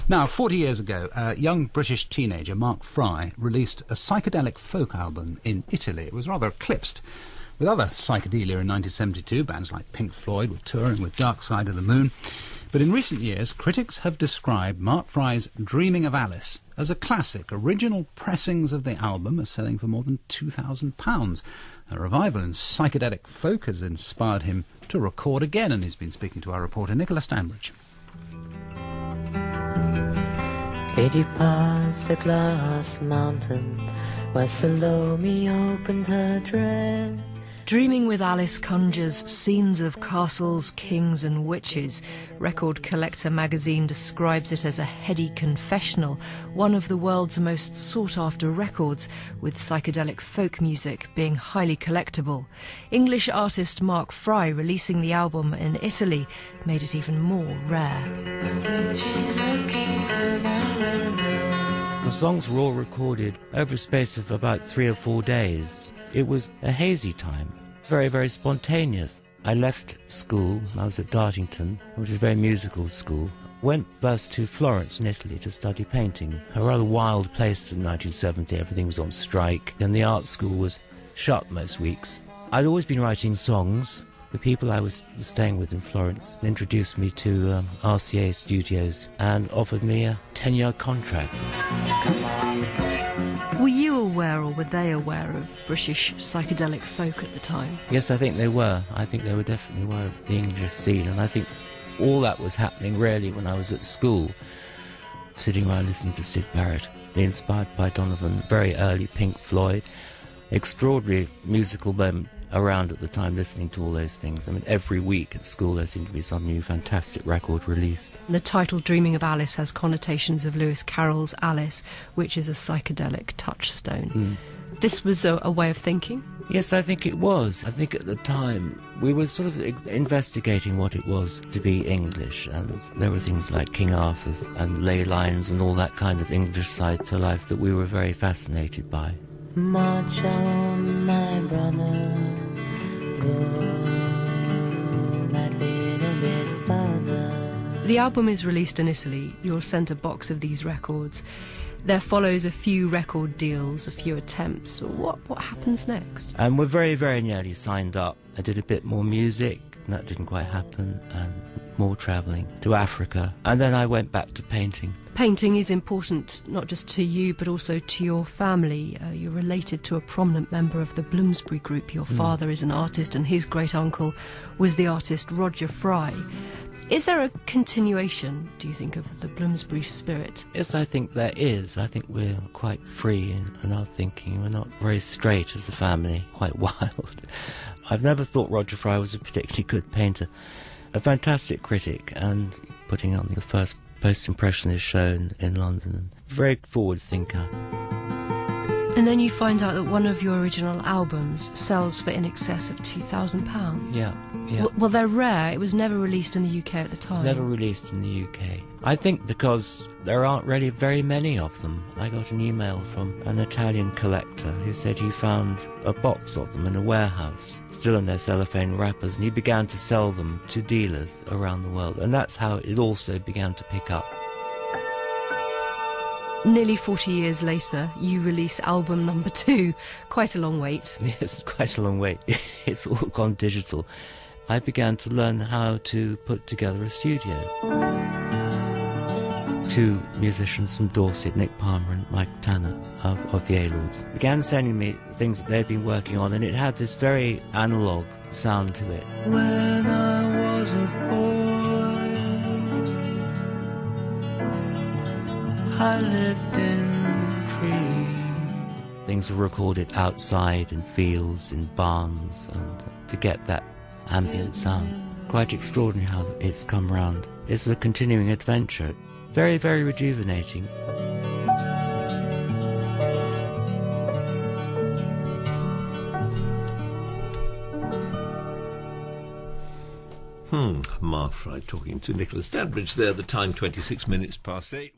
Now, 40 years ago, a young British teenager, Mark Fry, released a psychedelic folk album in Italy. It was rather eclipsed. With other psychedelia in 1972, bands like Pink Floyd were touring with Dark Side of the Moon. But in recent years, critics have described Mark Fry's Dreaming of Alice as a classic. Original pressings of the album are selling for more than £2,000. A revival in psychedelic folk has inspired him to record again, and he's been speaking to our reporter Nicola Stanbridge. Lady past the glass mountain where Salome opened her dress. Dreaming with Alice conjures scenes of castles, kings and witches. Record Collector magazine describes it as a heady confessional, one of the world's most sought-after records, with psychedelic folk music being highly collectible. English artist Mark Fry releasing the album in Italy made it even more rare. The songs were all recorded over a space of about 3 or 4 days. It was a hazy time, very, very spontaneous. I left school, I was at Dartington, which is a very musical school. Went first to Florence in Italy to study painting. A rather wild place in 1970, everything was on strike, and the art school was shut most weeks. I'd always been writing songs. The people I was staying with in Florence introduced me to RCA Studios and offered me a 10-year contract. Were you aware, or were they aware, of British psychedelic folk at the time? Yes, I think they were. I think they were definitely aware of the English scene, and I think all that was happening really when I was at school, sitting around listening to Syd Barrett, inspired by Donovan, very early Pink Floyd, extraordinary musical moment around at the time, listening to all those things. I mean, every week at school there seemed to be some new fantastic record released. The title Dreaming of Alice has connotations of Lewis Carroll's Alice, which is a psychedelic touchstone. This was a way of thinking? Yes, I think it was. I think at the time we were sort of investigating what it was to be English, and there were things like King Arthur's and ley lines and all that kind of English side to life that we were very fascinated by. March on, my brother, go that little bit further. The album is released in Italy. You're sent a box of these records. There follows a few record deals, a few attempts. What happens next? And we're very, very nearly signed up. I did a bit more music, and that didn't quite happen, and more travelling to Africa. And then I went back to painting. Painting is important not just to you but also to your family. You're related to a prominent member of the Bloomsbury Group. Your father is an artist and his great-uncle was the artist Roger Fry. Is there a continuation, do you think, of the Bloomsbury spirit? Yes, I think there is. I think we're quite free in our thinking. We're not very straight as a family, quite wild. I've never thought Roger Fry was a particularly good painter. A fantastic critic and putting on the first post-impressionist show in London. Very forward thinker. And then you find out that one of your original albums sells for in excess of £2,000. Yeah. Well, they're rare. It was never released in the UK at the time. It was never released in the UK. I think because there aren't really very many of them. I got an email from an Italian collector who said he found a box of them in a warehouse, still in their cellophane wrappers, and he began to sell them to dealers around the world. And that's how it also began to pick up. Nearly 40 years later, you release album number 2. Quite a long wait. Yes, quite a long wait. It's all gone digital. I began to learn how to put together a studio. 2 musicians from Dorset, Nick Palmer and Mike Tanner of the A-Lords, began sending me things that they'd been working on, and it had this very analogue sound to it. When I was a boy, I lived in trees. Things were recorded outside in fields, in barns, and to get that ambient sound. Quite extraordinary how it's come round. It's a continuing adventure. Very, very rejuvenating. Mark Fry talking to Nicola Stanbridge there. The time 26 minutes past 8.